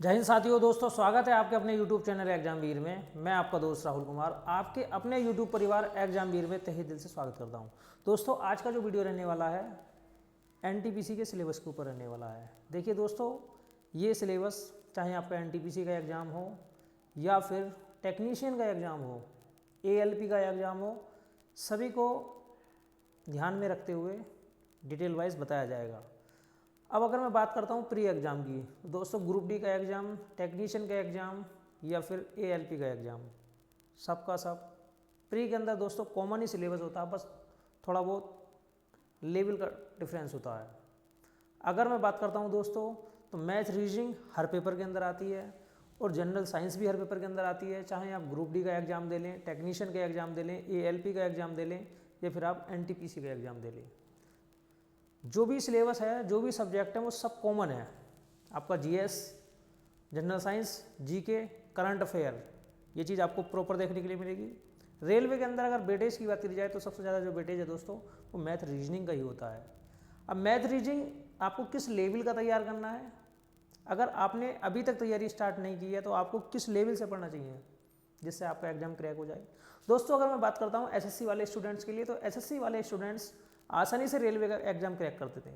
जय हिंद साथियों। दोस्तों, स्वागत है आपके अपने YouTube चैनल एग्जाम वीर में। मैं आपका दोस्त राहुल कुमार आपके अपने YouTube परिवार एग्जाम वीर में तहे दिल से स्वागत करता हूं। दोस्तों, आज का जो वीडियो रहने वाला है NTPC के सिलेबस के ऊपर रहने वाला है। देखिए दोस्तों, ये सिलेबस चाहे आपका NTPC का एग्ज़ाम हो या फिर टेक्नीशियन का एग्ज़ाम हो, ALP का एग्ज़ाम हो, सभी को ध्यान में रखते हुए डिटेल वाइज बताया जाएगा। अब अगर मैं बात करता हूँ प्री एग्ज़ाम की, दोस्तों ग्रुप डी का एग्ज़ाम, टेक्नीशियन का एग्ज़ाम या फिर ALP का एग्ज़ाम, सबका सब प्री के अंदर दोस्तों कॉमन ही सिलेबस होता है, बस थोड़ा बहुत लेवल का डिफरेंस होता है। अगर मैं बात करता हूँ दोस्तों, तो मैथ रीजनिंग हर पेपर के अंदर आती है और जनरल साइंस भी हर पेपर के अंदर आती है। चाहे आप ग्रुप डी का एग्ज़ाम दे लें, टेक्नीशियन का एग्ज़ाम दे लें, ALP का एग्ज़ाम दे लें या फिर आप NTPC का एग्ज़ाम दे लें, जो भी सिलेबस है, जो भी सब्जेक्ट है, वो सब कॉमन है। आपका GS, general science, GK, current affair, ये चीज़ आपको प्रॉपर देखने के लिए मिलेगी। रेलवे के अंदर अगर वेटेज की बात करी जाए तो सबसे ज़्यादा जो वेटेज है दोस्तों वो मैथ रीजनिंग का ही होता है। अब मैथ रीजनिंग आपको किस लेवल का तैयार करना है, अगर आपने अभी तक तैयारी स्टार्ट नहीं की है तो आपको किस लेवल से पढ़ना चाहिए जिससे आपका एग्जाम क्रैक हो जाए। दोस्तों, अगर मैं बात करता हूँ SSC वाले स्टूडेंट्स के लिए, तो SSC वाले स्टूडेंट्स आसानी से रेलवे का एग्जाम क्रैक करते थे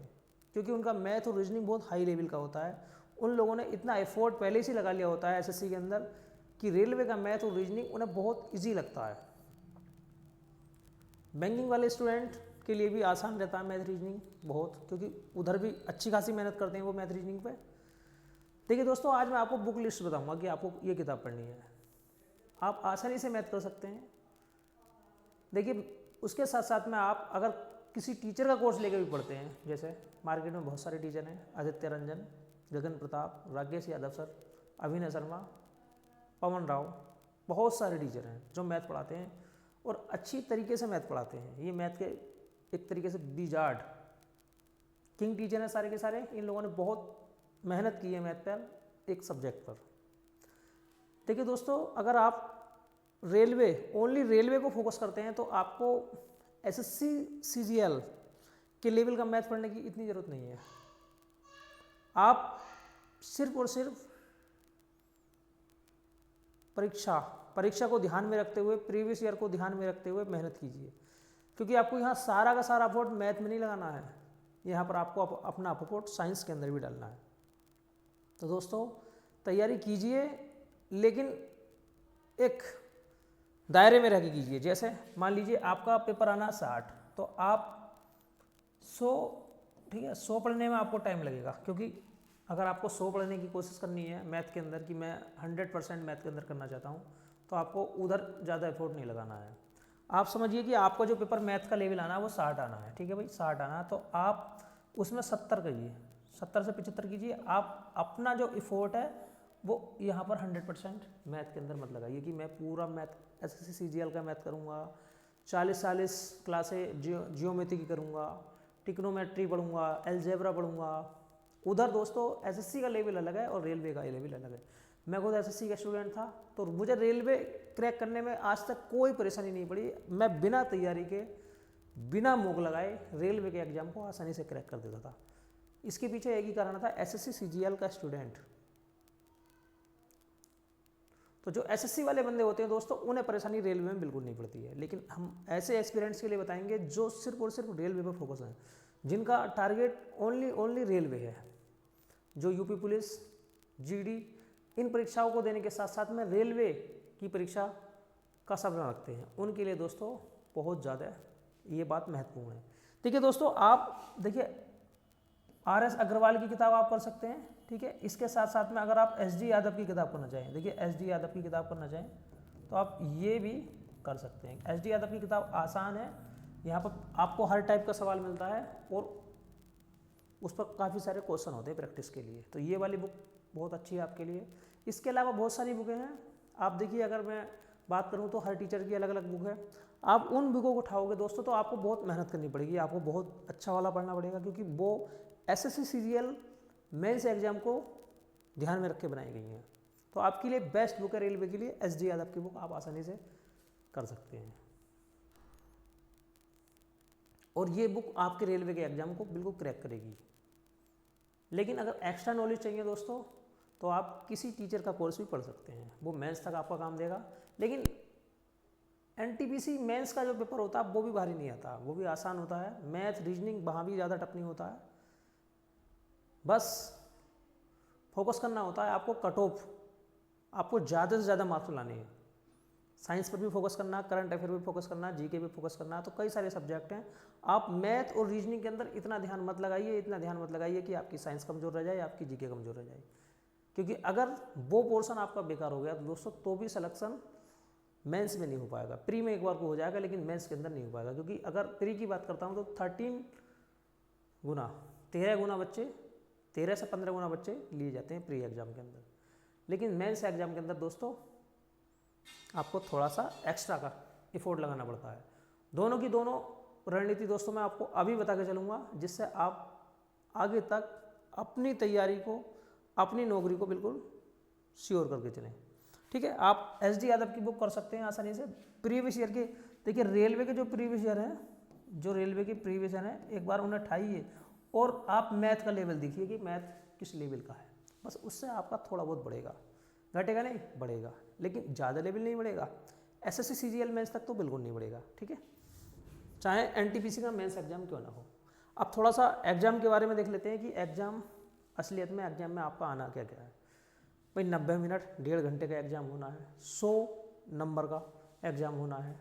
क्योंकि उनका मैथ और रीजनिंग बहुत हाई लेवल का होता है। उन लोगों ने इतना एफर्ट पहले से लगा लिया होता है SSC के अंदर कि रेलवे का मैथ और रीजनिंग उन्हें बहुत ईजी लगता है। बैंकिंग वाले स्टूडेंट के लिए भी आसान रहता है मैथ रीजनिंग बहुत, क्योंकि उधर भी अच्छी खासी मेहनत करते हैं वो मैथ रीजनिंग पे। देखिए दोस्तों, आज मैं आपको बुक लिस्ट बताऊंगा कि आपको ये किताब पढ़नी है, आप आसानी से मैथ कर सकते हैं। देखिए, उसके साथ साथ में आप अगर किसी टीचर का कोर्स लेकर भी पढ़ते हैं, जैसे मार्केट में बहुत सारे टीचर हैं, आदित्य रंजन, गगन प्रताप, राकेश यादव सर, अभिनय शर्मा, पवन राव, बहुत सारे टीचर हैं जो मैथ पढ़ाते हैं और अच्छी तरीके से मैथ पढ़ाते हैं। ये मैथ के एक तरीके से विजार्ड किंग टीचर हैं सारे के सारे। इन लोगों ने बहुत मेहनत की है मैथ पर, एक सब्जेक्ट पर। देखिए दोस्तों, अगर आप ओनली रेलवे को फोकस करते हैं तो आपको SSC CGL के लेवल का मैथ पढ़ने की इतनी ज़रूरत नहीं है। आप सिर्फ और सिर्फ परीक्षा को ध्यान में रखते हुए, प्रीवियस ईयर को ध्यान में रखते हुए मेहनत कीजिए, क्योंकि आपको यहाँ सारा का सारा एफर्ट मैथ में नहीं लगाना है, यहाँ पर आपको अपना एफर्ट साइंस के अंदर भी डालना है। तो दोस्तों, तैयारी कीजिए, लेकिन एक दायरे में रह के कीजिए। जैसे मान लीजिए आपका पेपर आना 60, तो आप 100, ठीक है, 100 पढ़ने में आपको टाइम लगेगा, क्योंकि अगर आपको 100 पढ़ने की कोशिश करनी है मैथ के अंदर कि मैं 100% मैथ के अंदर करना चाहता हूँ, तो आपको उधर ज़्यादा एफर्ट नहीं लगाना है। आप समझिए कि आपका जो पेपर मैथ का लेवल आना है वो 60 आना है, ठीक है भाई, 60 आना है, तो आप उसमें 70 करिए, 70 से 75 कीजिए। आप अपना जो एफर्ट है वो यहाँ पर 100% मैथ के अंदर मत लगाइए कि मैं पूरा मैथ SSC CGL का मैथ करूँगा, 40 क्लासें जियोमेट्री की करूँगा, टिक्नोमेट्री पढ़ूँगा, अलजेब्रा पढ़ूँगा। उधर दोस्तों SSC का लेवल अलग है और रेलवे का लेवल अलग है। मैं खुद SSC का स्टूडेंट था, तो मुझे रेलवे क्रैक करने में आज तक कोई परेशानी नहीं पड़ी। मैं बिना तैयारी के, बिना मूक लगाए रेलवे के एग्ज़ाम को आसानी से क्रैक कर देता था। इसके पीछे एक ही कारण था, SSC CGL का स्टूडेंट। तो जो SSC वाले बंदे होते हैं दोस्तों, उन्हें परेशानी रेलवे में बिल्कुल नहीं पड़ती है। लेकिन हम ऐसे एस्पिरेंट्स के लिए बताएंगे जो सिर्फ और सिर्फ रेलवे पर फोकस हैं, जिनका टारगेट ओनली रेलवे है, जो UP पुलिस, GD, इन परीक्षाओं को देने के साथ साथ में रेलवे की परीक्षा का सपना रखते हैं। उनके लिए दोस्तों बहुत ज़्यादा ये बात महत्वपूर्ण है। देखिए दोस्तों, आप देखिए RS अग्रवाल की किताब आप पढ़ सकते हैं, ठीक है। इसके साथ साथ में अगर आप SD यादव की किताब पढ़ना चाहें, देखिए SD यादव की किताब पढ़ना चाहें तो आप ये भी कर सकते हैं। SD यादव की किताब आसान है, यहाँ पर आपको हर टाइप का सवाल मिलता है और उस पर काफ़ी सारे क्वेश्चन होते हैं प्रैक्टिस के लिए, तो ये वाली बुक बहुत अच्छी है आपके लिए। इसके अलावा बहुत सारी बुकें हैं। आप देखिए, अगर मैं बात करूँ तो हर टीचर की अलग अलग बुक है। आप उन बुकों को उठाओगे दोस्तों तो आपको बहुत मेहनत करनी पड़ेगी, आपको बहुत अच्छा वाला पढ़ना पड़ेगा, क्योंकि वो SSC CGL मेंस एग्जाम को ध्यान में रख के बनाई गई हैं। तो आपके लिए बेस्ट बुक है रेलवे के लिए SD यादव की बुक, आप आसानी से कर सकते हैं। और ये बुक आपके रेलवे के एग्जाम को बिल्कुल क्रैक करेगी। लेकिन अगर एक्स्ट्रा नॉलेज चाहिए दोस्तों, तो आप किसी टीचर का कोर्स भी पढ़ सकते हैं, वो मेंस तक आपका काम देगा। लेकिन एनटीपीसी मेंस का जो पेपर होता है वो भी भारी नहीं आता, वो भी आसान होता है। मैथ रीजनिंग वहाँ भी ज़्यादा टफ नहीं होता है, बस फोकस करना होता है आपको कट ऑफ, आपको ज़्यादा से ज़्यादा मार्क्स लाने हैं। साइंस पर भी फोकस करना, करंट अफेयर पर भी फोकस करना, जीके पे फोकस करना, तो कई सारे सब्जेक्ट हैं। आप मैथ और रीजनिंग के अंदर इतना ध्यान मत लगाइए, इतना ध्यान मत लगाइए कि आपकी साइंस कमज़ोर रह जाए, आपकी जीके कमज़ोर रह जाए, क्योंकि अगर वो पोर्शन आपका बेकार हो गया तो दोस्तों तो भी सिलेक्शन मेंस में नहीं हो पाएगा। प्री में एक बार को हो जाएगा, लेकिन मेंस के अंदर नहीं हो पाएगा, क्योंकि अगर प्री की बात करता हूँ तो 13 गुना बच्चे, 13 से 15 गुना बच्चे लिए जाते हैं प्री एग्जाम के अंदर। लेकिन मेंस एग्जाम के अंदर दोस्तों आपको थोड़ा सा एक्स्ट्रा का एफोर्ट लगाना पड़ता है। दोनों की दोनों रणनीति दोस्तों मैं आपको अभी बता के चलूँगा, जिससे आप आगे तक अपनी तैयारी को, अपनी नौकरी को बिल्कुल श्योर करके चलें। ठीक है, आप SD यादव की बुक कर सकते हैं आसानी से। प्रीवियस ईयर के देखिए, रेलवे के जो प्रीवियस ईयर हैं, जो रेलवे के प्रीवियस ईयर हैं, एक बार उन्हें उठाइए और आप मैथ का लेवल देखिए कि मैथ किस लेवल का है। बस उससे आपका थोड़ा बहुत बढ़ेगा, घटेगा नहीं, बढ़ेगा, लेकिन ज़्यादा लेवल नहीं बढ़ेगा। SSC CGL मेंस तक तो बिल्कुल नहीं बढ़ेगा। ठीक है, चाहे NTPC का मेंस एग्जाम क्यों ना हो। अब थोड़ा सा एग्जाम के बारे में देख लेते हैं कि एग्जाम असलियत में एग्जाम में आपका आना क्या क्या है। भाई 90 मिनट 1.5 घंटे का एग्जाम होना है, 100 नंबर का एग्जाम होना है।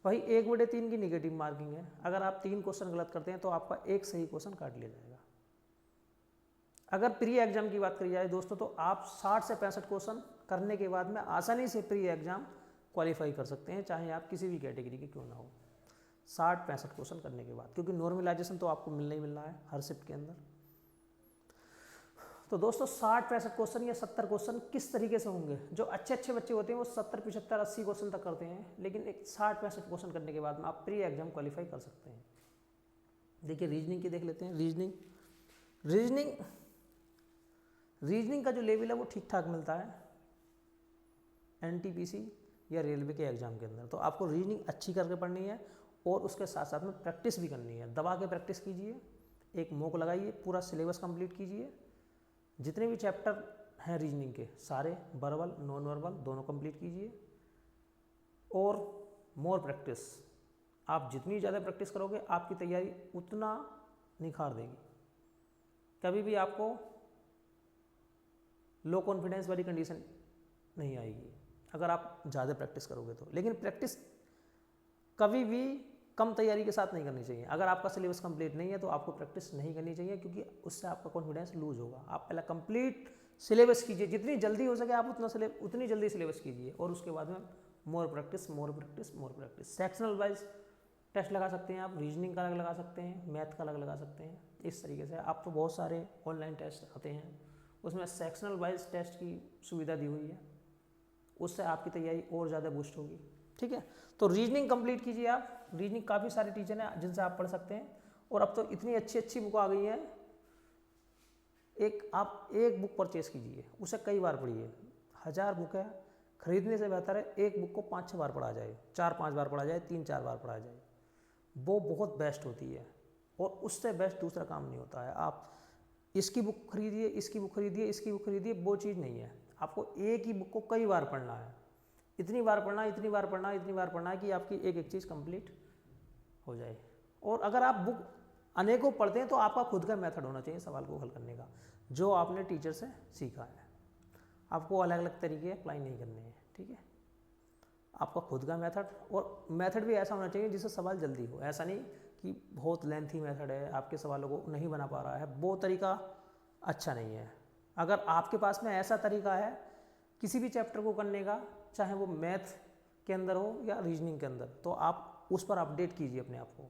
वही 1/3 की निगेटिव मार्किंग है। अगर आप 3 क्वेश्चन गलत करते हैं तो आपका एक सही क्वेश्चन काट लिया जाएगा। अगर प्री एग्जाम की बात करी जाए दोस्तों, तो आप 60 से 65 क्वेश्चन करने के बाद में आसानी से प्री एग्जाम क्वालिफाई कर सकते हैं, चाहे आप किसी भी कैटेगरी के क्यों ना हो। 60-65 क्वेश्चन करने के बाद, क्योंकि नॉर्मलाइजेशन तो आपको मिलना ही मिलना है हर शिफ्ट के अंदर। तो दोस्तों 60-65 क्वेश्चन या 70 क्वेश्चन किस तरीके से होंगे। जो अच्छे बच्चे होते हैं वो 70, 75, 80 क्वेश्चन तक करते हैं, लेकिन एक 60-65 क्वेश्चन करने के बाद में आप प्री एग्जाम क्वालिफाई कर सकते हैं। देखिए रीजनिंग की देख लेते हैं। रीजनिंग का जो लेवल है वो ठीक ठाक मिलता है NTPC या रेलवे के एग्जाम के अंदर। तो आपको रीजनिंग अच्छी करके पढ़नी है और उसके साथ साथ में प्रैक्टिस भी करनी है। दबा के प्रैक्टिस कीजिए, एक मॉक लगाइए, पूरा सिलेबस कंप्लीट कीजिए। जितने भी चैप्टर हैं रीजनिंग के सारे वर्बल नॉन वर्बल दोनों कंप्लीट कीजिए। और मोर प्रैक्टिस, आप जितनी ज़्यादा प्रैक्टिस करोगे आपकी तैयारी उतना निखार देगी। कभी भी आपको लो कॉन्फिडेंस वाली कंडीशन नहीं आएगी अगर आप ज़्यादा प्रैक्टिस करोगे तो। लेकिन प्रैक्टिस कभी भी कम तैयारी के साथ नहीं करनी चाहिए। अगर आपका सिलेबस कंप्लीट नहीं है तो आपको प्रैक्टिस नहीं करनी चाहिए, क्योंकि उससे आपका कॉन्फिडेंस लूज होगा। आप पहले कंप्लीट सिलेबस कीजिए, जितनी जल्दी हो सके आप उतनी जल्दी सिलेबस कीजिए, और उसके बाद में more practice. Sectional wise test लगा सकते हैं आप, रीजनिंग का अलग लगा सकते हैं, मैथ का अलग लगा सकते हैं। इस तरीके से आप तो बहुत सारे ऑनलाइन टेस्ट आते हैं, उसमें सेक्शनल वाइज टेस्ट की सुविधा दी हुई है, उससे आपकी तैयारी और ज़्यादा बूस्ट होगी। ठीक है, तो रीजनिंग कंप्लीट कीजिए आप। रीजनिंग काफ़ी सारे टीचर हैं जिनसे आप पढ़ सकते हैं, और अब तो इतनी अच्छी बुक आ गई है। आप एक बुक परचेज कीजिए, उसे कई बार पढ़िए। 1000 बुक है, खरीदने से बेहतर है एक बुक को 5-6 बार पढ़ा जाए, 4-5 बार पढ़ा जाए, 3-4 बार पढ़ा जाए, वो बहुत बेस्ट होती है। और उससे बेस्ट दूसरा काम नहीं होता है। आप इसकी बुक खरीदिए, इसकी बुक खरीदिए, वो चीज़ नहीं है। आपको एक ही बुक को कई बार पढ़ना है, इतनी बार पढ़ना है कि आपकी एक चीज़ कंप्लीट हो जाए। और अगर आप बुक अनेकों पढ़ते हैं तो आपका खुद का मेथड होना चाहिए सवाल को हल करने का, जो आपने टीचर से सीखा है। आपको अलग अलग तरीके अप्लाई नहीं करने हैं। ठीक है, आपका खुद का मेथड, और मेथड भी ऐसा होना चाहिए जिससे सवाल जल्दी हो। ऐसा नहीं कि बहुत लेंथी मेथड है, आपके सवालों को नहीं बना पा रहा है, वो तरीका अच्छा नहीं है। अगर आपके पास में ऐसा तरीका है किसी भी चैप्टर को करने का, चाहे वो मैथ के अंदर हो या रीजनिंग के अंदर, तो आप उस पर अपडेट कीजिए अपने आप को।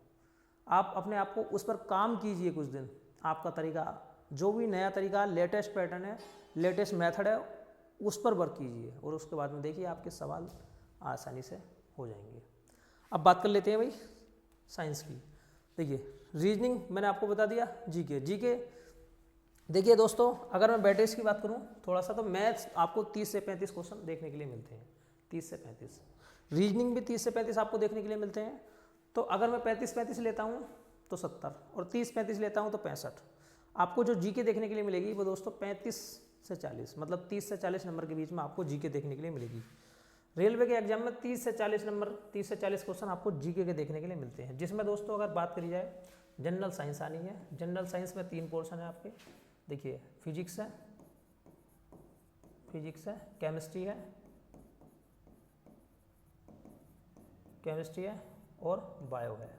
आप अपने आप को उस पर काम कीजिए कुछ दिन। आपका तरीका, जो भी नया तरीका, लेटेस्ट पैटर्न है, लेटेस्ट मेथड है, उस पर वर्क कीजिए, और उसके बाद में देखिए आपके सवाल आसानी से हो जाएंगे। अब बात कर लेते हैं भाई साइंस की। देखिए रीजनिंग मैंने आपको बता दिया, जीके देखिए दोस्तों, अगर मैं वेटेज की बात करूं थोड़ा सा, तो मैथ्स आपको 30 से 35 क्वेश्चन देखने के लिए मिलते हैं, 30 से 35। रीजनिंग भी 30 से 35 आपको देखने के लिए मिलते हैं। तो अगर मैं 35 लेता हूं तो 70, और 30-35 लेता हूं तो 65। आपको जो जीके देखने के लिए मिलेगी वो दोस्तों 35 से 40, मतलब 30 से 40 नंबर के बीच में आपको जीके देखने के लिए मिलेगी। रेलवे के एग्जाम में 30 से 40 नंबर, 30 से 40 क्वेश्चन आपको जीके के देखने के लिए मिलते हैं, जिसमें दोस्तों अगर बात करी जाए जनरल साइंस आनी है। जनरल साइंस में 3 पोर्शन है आपके, देखिए फिजिक्स है, केमिस्ट्री है और बायो है।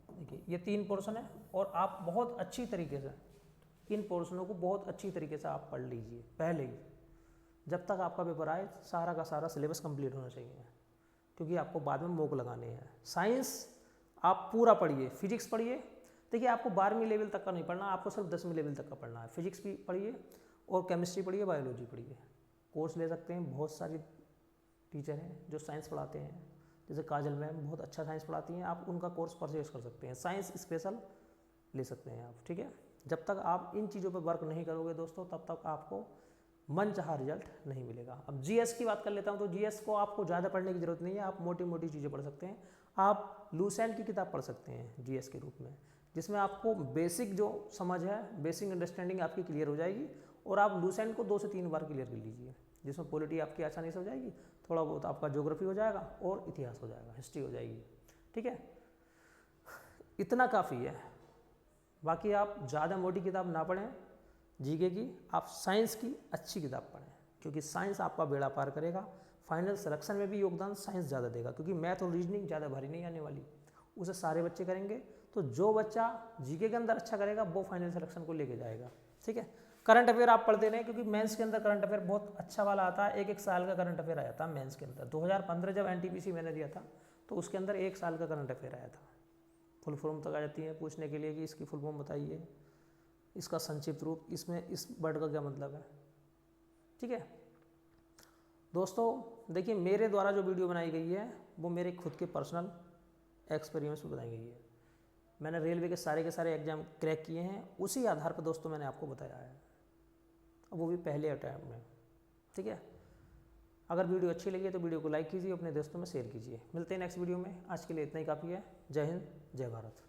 देखिए ये 3 पोर्शन है और आप बहुत अच्छी तरीके से इन पोर्शनों को बहुत अच्छी तरीके से आप पढ़ लीजिए पहले ही, जब तक आपका पेपर आए सारा का सारा सिलेबस कंप्लीट होना चाहिए, क्योंकि आपको बाद में मॉक लगाने हैं। साइंस आप पूरा पढ़िए, फिजिक्स पढ़िए, देखिए आपको 12वीं लेवल तक का नहीं पढ़ना, आपको सिर्फ 10वीं लेवल तक का पढ़ना है। फिजिक्स भी पढ़िए और केमिस्ट्री पढ़िए, बायोलॉजी पढ़िए। कोर्स ले सकते हैं, बहुत सारी टीचर हैं जो साइंस पढ़ाते हैं, जैसे काजल मैम बहुत अच्छा साइंस पढ़ाती हैं, आप उनका कोर्स परचेज कर सकते हैं, साइंस स्पेशल ले सकते हैं आप, ठीक है। जब तक आप इन चीज़ों पर वर्क नहीं करोगे दोस्तों, तब तक आपको मनचाहा रिजल्ट नहीं मिलेगा। अब जीएस की बात कर लेता हूँ, तो जीएस को आपको ज़्यादा पढ़ने की जरूरत नहीं है, आप मोटी मोटी चीज़ें पढ़ सकते हैं। आप लूसेंट की किताब पढ़ सकते हैं जीएस के रूप में, जिसमें आपको बेसिक जो समझ है, बेसिक अंडरस्टैंडिंग आपकी क्लियर हो जाएगी, और आप लूसेंट को 2 से 3 बार क्लियर कर लीजिए, जिसमें पॉलिटी आपकी आसानी से हो जाएगी, थोड़ा बहुत आपका ज्योग्राफी हो जाएगा और इतिहास हो जाएगा, हिस्ट्री हो जाएगी, ठीक है। इतना काफ़ी है, बाकी आप ज़्यादा मोटी किताब ना पढ़ें जीके की, आप साइंस की अच्छी किताब पढ़ें, क्योंकि साइंस आपका बेड़ा पार करेगा। फाइनल सिलेक्शन में भी योगदान साइंस ज़्यादा देगा, क्योंकि मैथ और रीजनिंग ज़्यादा भारी नहीं आने वाली, उसे सारे बच्चे करेंगे। तो जो बच्चा जीके के अंदर अच्छा करेगा वो फाइनल सिलेक्शन को लेके जाएगा, ठीक है। करंट अफेयर आप पढ़ते रहें, क्योंकि मेंस के अंदर करंट अफेयर बहुत अच्छा वाला आता है। एक साल का करंट अफेयर आया था मेंस के अंदर, 2015 जब एनटीपीसी मैंने दिया था तो उसके अंदर 1 साल का करंट अफेयर आया था। फुल फॉर्म तक आ जाती है पूछने के लिए कि इसकी फुल फॉर्म बताइए, इसका संक्षिप्त रूप, इसमें इस वर्ड का क्या मतलब है, ठीक है। दोस्तों देखिए, मेरे द्वारा जो वीडियो बनाई गई है वो मेरे खुद के पर्सनल एक्सपीरियंस में बनाई गई है। मैंने रेलवे के सारे एग्जाम क्रैक किए हैं, उसी आधार पर दोस्तों मैंने आपको बताया है, वो भी पहले अटैम्प्ट में, ठीक है। अगर वीडियो अच्छी लगी है तो वीडियो को लाइक कीजिए, अपने दोस्तों में शेयर कीजिए। मिलते हैं नेक्स्ट वीडियो में, आज के लिए इतना ही काफ़ी है। जय हिंद, जय भारत।